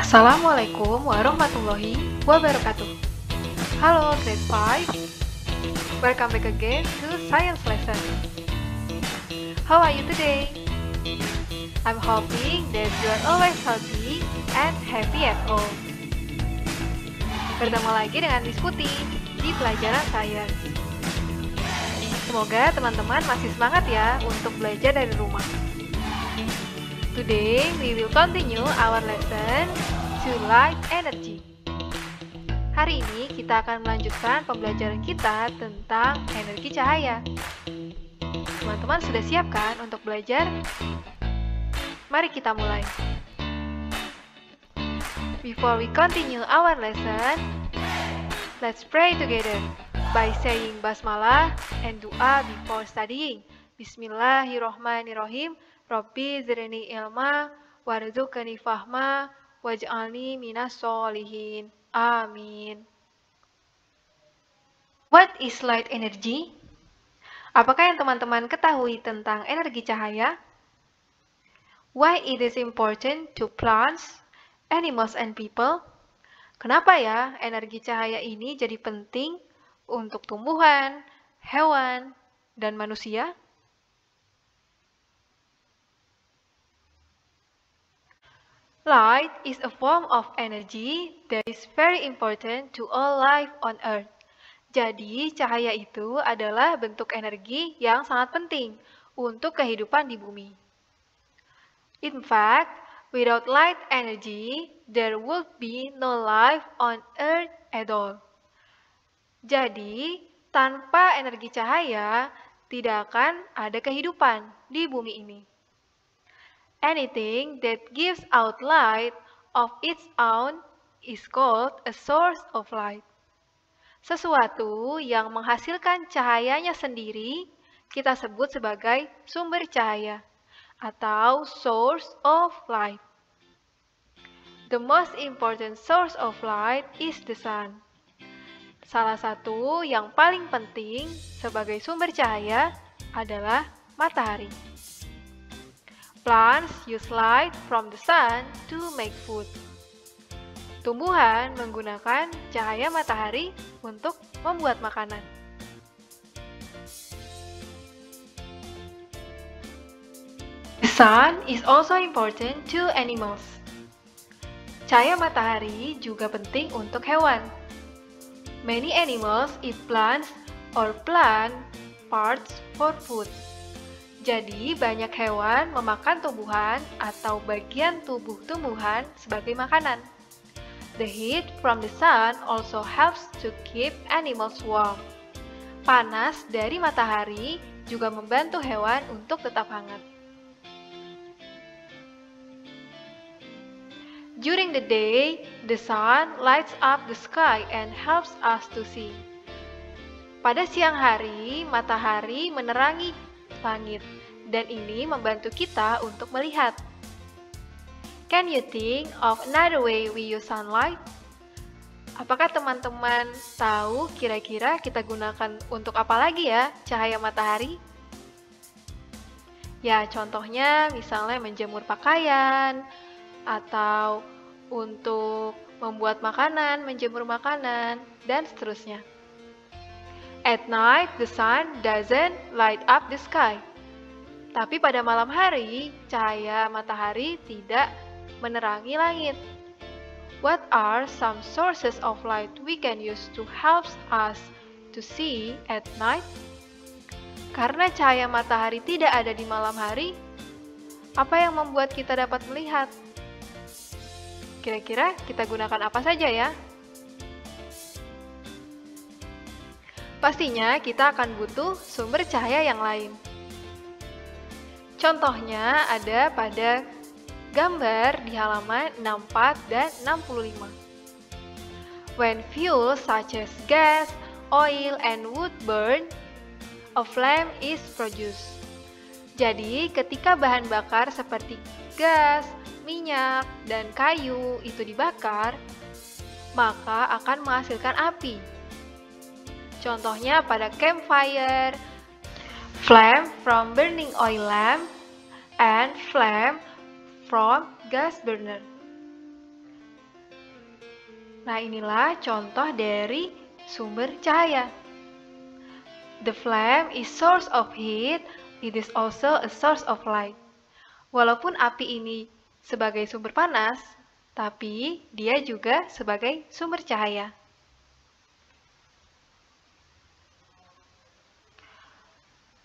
Assalamualaikum warahmatullahi wabarakatuh. Halo grade 5. Welcome back again to science lesson. How are you today? I'm hoping that you are always healthy and happy at home. Bertemu lagi dengan Miss Putih di pelajaran sains. Semoga teman-teman masih semangat ya untuk belajar dari rumah. Today we will continue our lesson to light energy. Hari ini kita akan melanjutkan pembelajaran kita tentang energi cahaya. Teman-teman sudah siap kan untuk belajar? Mari kita mulai. Before we continue our lesson, let's pray together by saying basmalah and doa before studying. Bismillahirrohmanirrohim. Rabbi zidni ilma warzuqni fahma waj'alni minas sholihin. Amin. What is light energy? Apakah yang teman-teman ketahui tentang energi cahaya? Why it is important to plants, animals, and people? Kenapa ya energi cahaya ini jadi penting untuk tumbuhan, hewan, dan manusia? Light is a form of energy that is very important to all life on earth. Jadi, cahaya itu adalah bentuk energi yang sangat penting untuk kehidupan di bumi. In fact, without light energy, there would be no life on earth at all. Jadi, tanpa energi cahaya, tidak akan ada kehidupan di bumi ini. Anything that gives out light of its own is called a source of light. Sesuatu yang menghasilkan cahayanya sendiri kita sebut sebagai sumber cahaya atau source of light. The most important source of light is the sun. Salah satu yang paling penting sebagai sumber cahaya adalah matahari. Plants use light from the sun to make food. Tumbuhan menggunakan cahaya matahari untuk membuat makanan. The sun is also important to animals. Cahaya matahari juga penting untuk hewan. Many animals eat plants or plant parts for food. Jadi, banyak hewan memakan tumbuhan atau bagian tubuh tumbuhan sebagai makanan. The heat from the sun also helps to keep animals warm. Panas dari matahari juga membantu hewan untuk tetap hangat. During the day, the sun lights up the sky and helps us to see. Pada siang hari, matahari menerangi langit, dan ini membantu kita untuk melihat. Can you think of another way we use sunlight? Apakah teman-teman tahu kira-kira kita gunakan untuk apa lagi ya cahaya matahari? Ya, contohnya misalnya menjemur pakaian, atau untuk membuat makanan, menjemur makanan, dan seterusnya. At night, the sun doesn't light up the sky. Tapi pada malam hari, cahaya matahari tidak menerangi langit. What are some sources of light we can use to help us to see at night? Karena cahaya matahari tidak ada di malam hari, apa yang membuat kita dapat melihat? Kira-kira kita gunakan apa saja ya? Pastinya kita akan butuh sumber cahaya yang lain. Contohnya ada pada gambar di halaman 64 dan 65. When fuel such as gas, oil, and wood burn, a flame is produced. Jadi, ketika bahan bakar seperti gas, minyak, dan kayu itu dibakar, maka akan menghasilkan api. Contohnya pada campfire, flame from burning oil lamp, and flame from gas burner. Nah, inilah contoh dari sumber cahaya. The flame is source of heat, it is also a source of light. Walaupun api ini sebagai sumber panas, tapi dia juga sebagai sumber cahaya.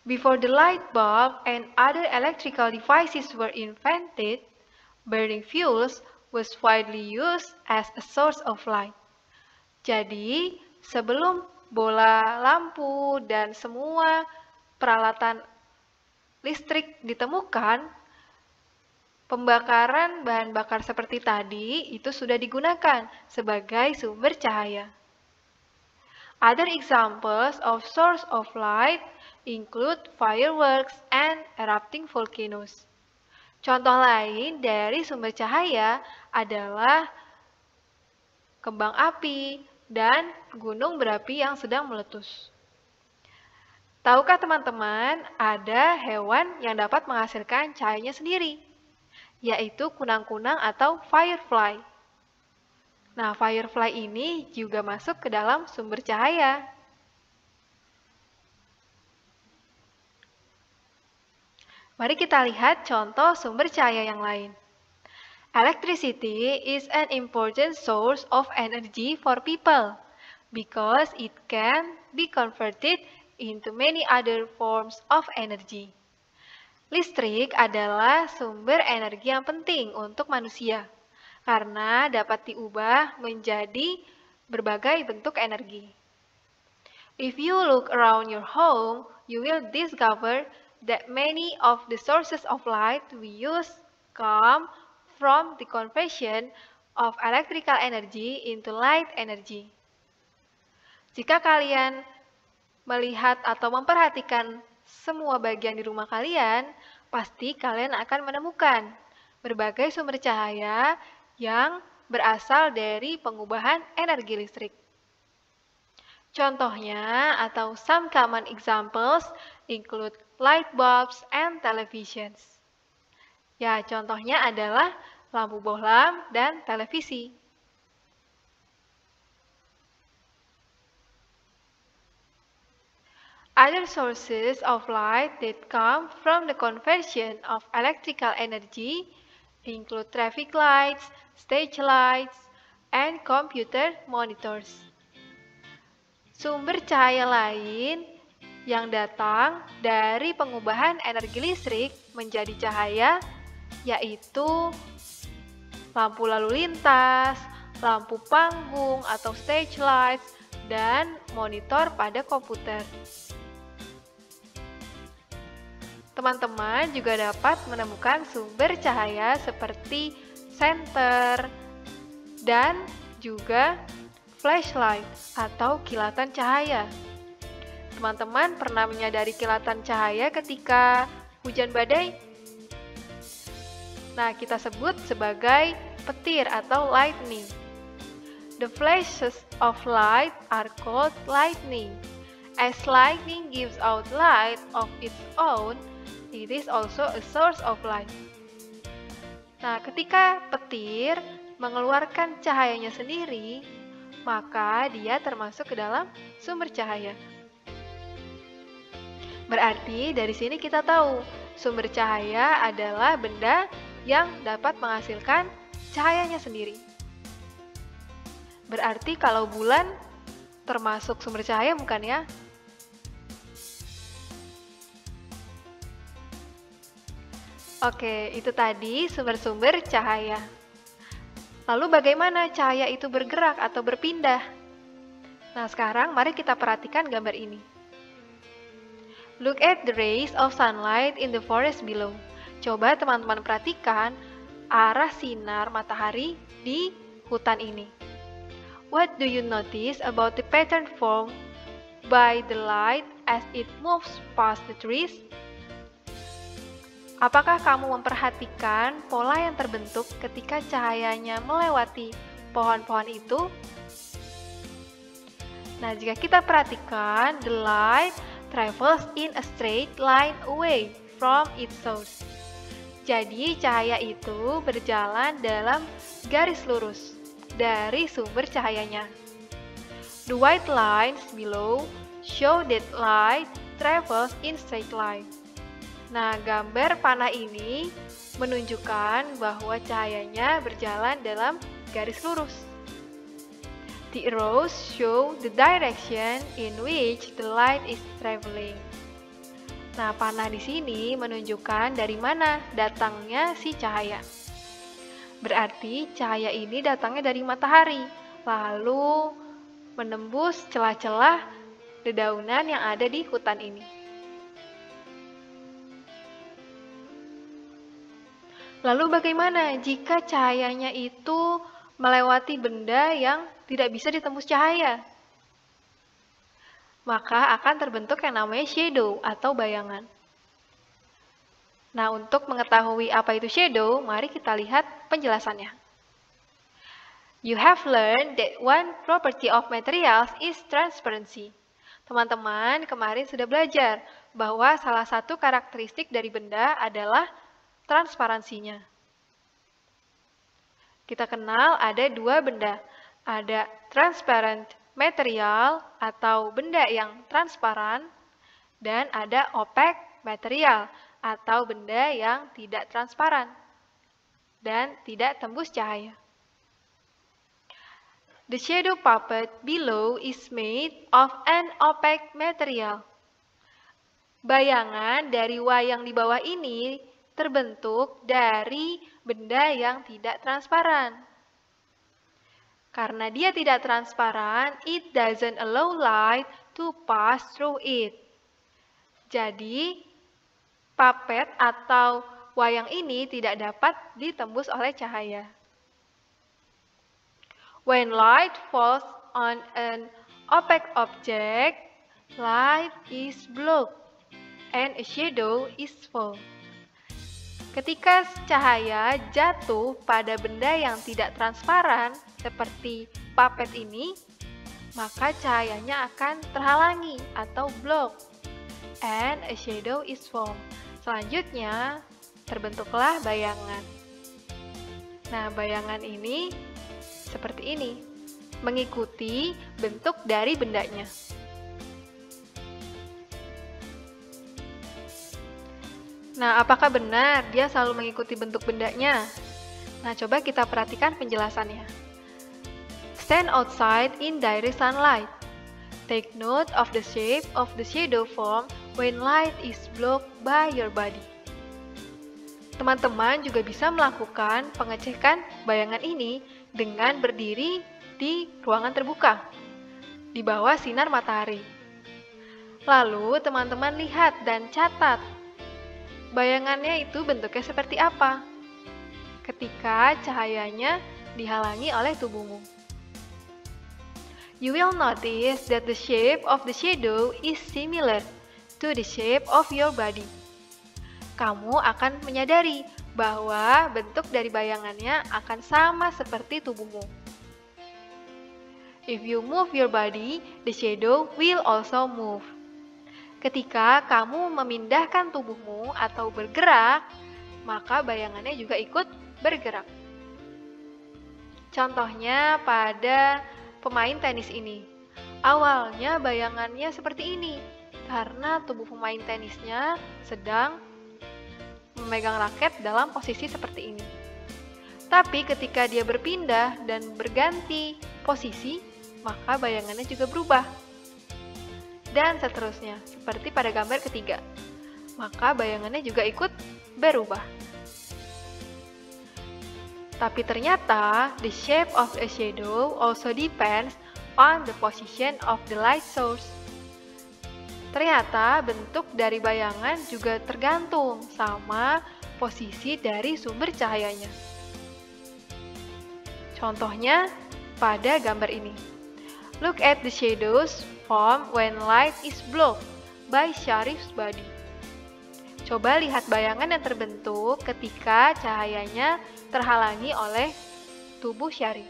Before the light bulb and other electrical devices were invented, burning fuels was widely used as a source of light. Jadi, sebelum bola lampu dan semua peralatan listrik ditemukan, pembakaran bahan bakar seperti tadi itu sudah digunakan sebagai sumber cahaya. Other examples of source of light include fireworks and erupting volcanoes. Contoh lain dari sumber cahaya adalah kembang api dan gunung berapi yang sedang meletus. Tahukah teman-teman, ada hewan yang dapat menghasilkan cahayanya sendiri, yaitu kunang-kunang atau firefly. Nah, firefly ini juga masuk ke dalam sumber cahaya. Mari kita lihat contoh sumber cahaya yang lain. Electricity is an important source of energy for people because it can be converted into many other forms of energy. Listrik adalah sumber energi yang penting untuk manusia karena dapat diubah menjadi berbagai bentuk energi. If you look around your home, you will discover that many of the sources of light we use come from the conversion of electrical energy into light energy. Jika kalian melihat atau memperhatikan semua bagian di rumah kalian, pasti kalian akan menemukan berbagai sumber cahaya yang berasal dari pengubahan energi listrik. Contohnya atau some common examples include light bulbs and televisions. Ya, contohnya adalah lampu bohlam dan televisi. Other sources of light that come from the conversion of electrical energy include traffic lights, stage lights, and computer monitors. Sumber cahaya lain yang datang dari pengubahan energi listrik menjadi cahaya yaitu lampu lalu lintas, lampu panggung atau stage lights, dan monitor pada komputer. Teman-teman juga dapat menemukan sumber cahaya seperti senter dan juga flashlight atau kilatan cahaya. Teman-teman pernah menyadari kilatan cahaya ketika hujan badai? Nah, kita sebut sebagai petir atau lightning. The flashes of light are called lightning. As lightning gives out light of its own, it is also a source of light. Nah, ketika petir mengeluarkan cahayanya sendiri, maka dia termasuk ke dalam sumber cahaya. Berarti dari sini kita tahu, sumber cahaya adalah benda yang dapat menghasilkan cahayanya sendiri. Berarti kalau bulan termasuk sumber cahaya bukan ya? Oke, itu tadi sumber-sumber cahaya. Lalu bagaimana cahaya itu bergerak atau berpindah? Nah, sekarang mari kita perhatikan gambar ini. Look at the rays of sunlight in the forest below. Coba teman-teman perhatikan arah sinar matahari di hutan ini. What do you notice about the pattern formed by the light as it moves past the trees? Apakah kamu memperhatikan pola yang terbentuk ketika cahayanya melewati pohon-pohon itu? Nah, jika kita perhatikan, the light travels in a straight line away from its source. Jadi, cahaya itu berjalan dalam garis lurus dari sumber cahayanya. The white lines below show that light travels in straight line. Nah, gambar panah ini menunjukkan bahwa cahayanya berjalan dalam garis lurus. The arrows show the direction in which the light is traveling. Nah, panah di sini menunjukkan dari mana datangnya si cahaya. Berarti cahaya ini datangnya dari matahari, lalu menembus celah-celah dedaunan yang ada di hutan ini. Lalu bagaimana jika cahayanya itu melewati benda yang tidak bisa ditembus cahaya? Maka akan terbentuk yang namanya shadow atau bayangan. Nah, untuk mengetahui apa itu shadow, mari kita lihat penjelasannya. You have learned that one property of materials is transparency. Teman-teman kemarin sudah belajar bahwa salah satu karakteristik dari benda adalah transparansinya. Kita kenal ada dua benda, ada transparent material atau benda yang transparan, dan ada opaque material atau benda yang tidak transparan dan tidak tembus cahaya. The shadow puppet below is made of an opaque material. Bayangan dari wayang di bawah ini terbentuk dari benda yang tidak transparan. Karena dia tidak transparan, it doesn't allow light to pass through it. Jadi, puppet atau wayang ini tidak dapat ditembus oleh cahaya. When light falls on an opaque object, light is blocked and a shadow is formed. Ketika cahaya jatuh pada benda yang tidak transparan, seperti puppet ini, maka cahayanya akan terhalangi atau block, and a shadow is formed. Selanjutnya, terbentuklah bayangan. Nah, bayangan ini seperti ini, mengikuti bentuk dari bendanya. Nah, apakah benar dia selalu mengikuti bentuk bendanya? Nah, coba kita perhatikan penjelasannya. Stand outside in direct sunlight. Take note of the shape of the shadow formed when light is blocked by your body. Teman-teman juga bisa melakukan pengecekan bayangan ini dengan berdiri di ruangan terbuka, di bawah sinar matahari. Lalu, teman-teman lihat dan catat bayangannya itu bentuknya seperti apa ketika cahayanya dihalangi oleh tubuhmu. You will notice that the shape of the shadow is similar to the shape of your body. Kamu akan menyadari bahwa bentuk dari bayangannya akan sama seperti tubuhmu. If you move your body, the shadow will also move. Ketika kamu memindahkan tubuhmu atau bergerak, maka bayangannya juga ikut bergerak. Contohnya pada pemain tenis ini. Awalnya bayangannya seperti ini, karena tubuh pemain tenisnya sedang memegang raket dalam posisi seperti ini. Tapi ketika dia berpindah dan berganti posisi, maka bayangannya juga berubah. Dan seterusnya, seperti pada gambar ketiga. Maka bayangannya juga ikut berubah. Tapi ternyata, the shape of a shadow also depends on the position of the light source. Ternyata bentuk dari bayangan juga tergantung sama posisi dari sumber cahayanya. Contohnya pada gambar ini. Look at the shadows formed when light is blocked by Sharif's body. Coba lihat bayangan yang terbentuk ketika cahayanya terhalangi oleh tubuh Sharif.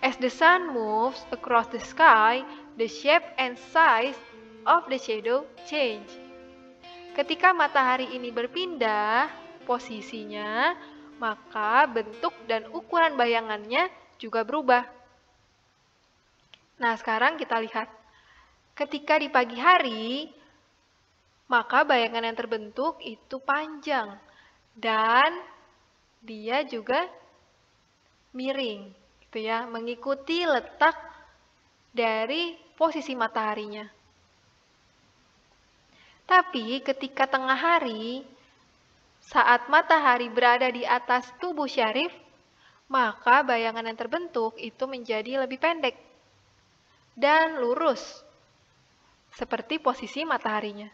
As the sun moves across the sky, the shape and size of the shadow change. Ketika matahari ini berpindah posisinya, maka bentuk dan ukuran bayangannya juga berubah. Nah, sekarang kita lihat. Ketika di pagi hari, maka bayangan yang terbentuk itu panjang dan dia juga miring, gitu ya, mengikuti letak dari posisi mataharinya. Tapi ketika tengah hari, saat matahari berada di atas tubuh Syarif, maka bayangan yang terbentuk itu menjadi lebih pendek dan lurus, seperti posisi mataharinya.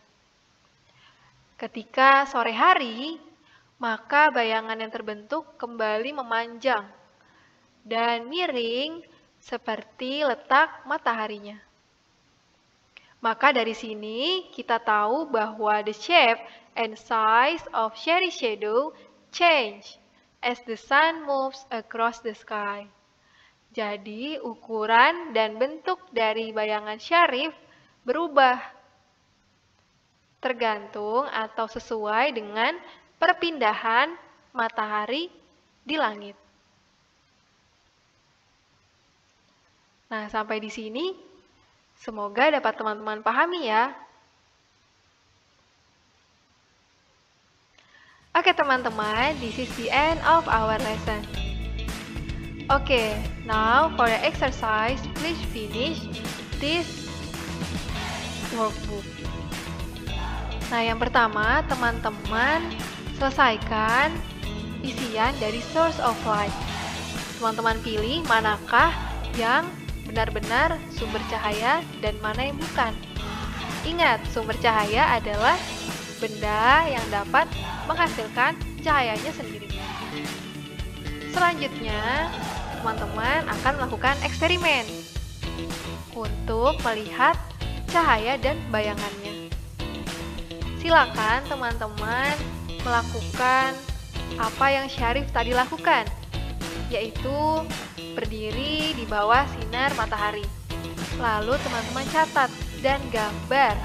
Ketika sore hari, maka bayangan yang terbentuk kembali memanjang dan miring seperti letak mataharinya. Maka dari sini kita tahu bahwa the shape and size of Syarif shadow change as the sun moves across the sky. Jadi ukuran dan bentuk dari bayangan Syarif berubah tergantung atau sesuai dengan perpindahan matahari di langit. Nah, sampai di sini semoga dapat teman-teman pahami ya. Oke teman-teman, this is the end of our lesson. Okay, now for the exercise, please finish this workbook. Nah, yang pertama, teman-teman selesaikan isian dari source of light. Teman-teman pilih manakah yang benar-benar sumber cahaya dan mana yang bukan. Ingat, sumber cahaya adalah benda yang dapat menghasilkan cahayanya sendiri. Selanjutnya, teman-teman akan melakukan eksperimen untuk melihat cahaya dan bayangannya. Silakan teman-teman melakukan apa yang Syarif tadi lakukan, yaitu berdiri di bawah sinar matahari. Lalu teman-teman catat dan gambar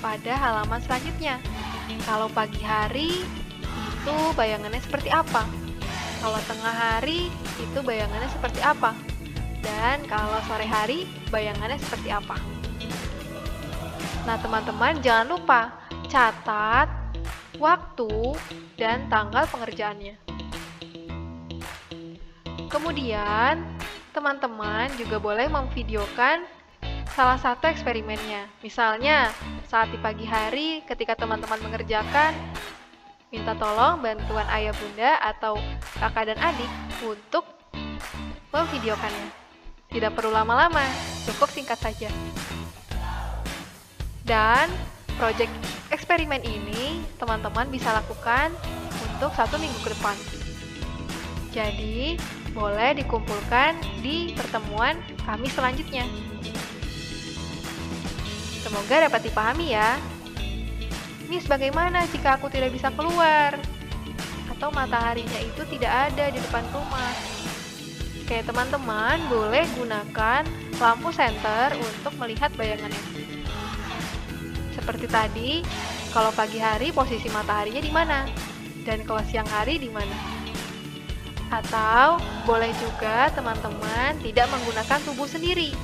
pada halaman selanjutnya. Kalau pagi hari itu bayangannya seperti apa? Kalau tengah hari itu bayangannya seperti apa? Dan kalau sore hari bayangannya seperti apa? Nah, teman-teman jangan lupa catat waktu dan tanggal pengerjaannya. Kemudian, teman-teman juga boleh memvideokan salah satu eksperimennya. Misalnya, saat di pagi hari ketika teman-teman mengerjakan, minta tolong bantuan ayah bunda atau kakak dan adik untuk memvideokannya. Tidak perlu lama-lama, cukup singkat saja. Dan proyek eksperimen ini teman-teman bisa lakukan untuk 1 minggu ke depan. Jadi, boleh dikumpulkan di pertemuan kami selanjutnya. Semoga dapat dipahami ya. Miss, bagaimana jika aku tidak bisa keluar? Atau mataharinya itu tidak ada di depan rumah? Oke, teman-teman boleh gunakan lampu senter untuk melihat bayangannya. Seperti tadi, kalau pagi hari posisi mataharinya di mana? Dan kalau siang hari di mana? Atau boleh juga teman-teman tidak menggunakan tubuh sendiri.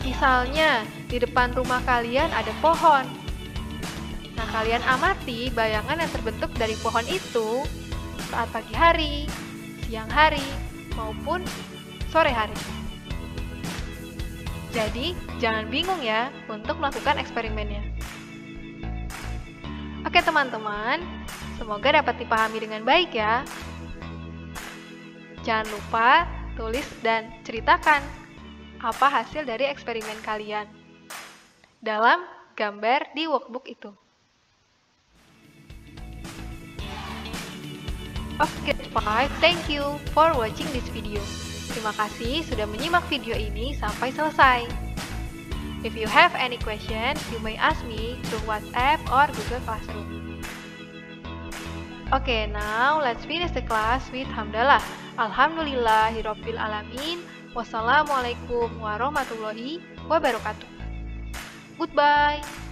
Misalnya, di depan rumah kalian ada pohon. Nah, kalian amati bayangan yang terbentuk dari pohon itu saat pagi hari, siang hari, maupun sore hari. Jadi, jangan bingung ya untuk melakukan eksperimennya. Oke teman-teman, semoga dapat dipahami dengan baik ya. Jangan lupa tulis dan ceritakan apa hasil dari eksperimen kalian dalam gambar di workbook itu. Oke, thank you for watching this video. Terima kasih sudah menyimak video ini sampai selesai. If you have any question, you may ask me through WhatsApp or Google Classroom. Okay, now let's finish the class with hamdalah. Alhamdulillahirabbil alamin. Wassalamualaikum warahmatullahi wabarakatuh. Goodbye.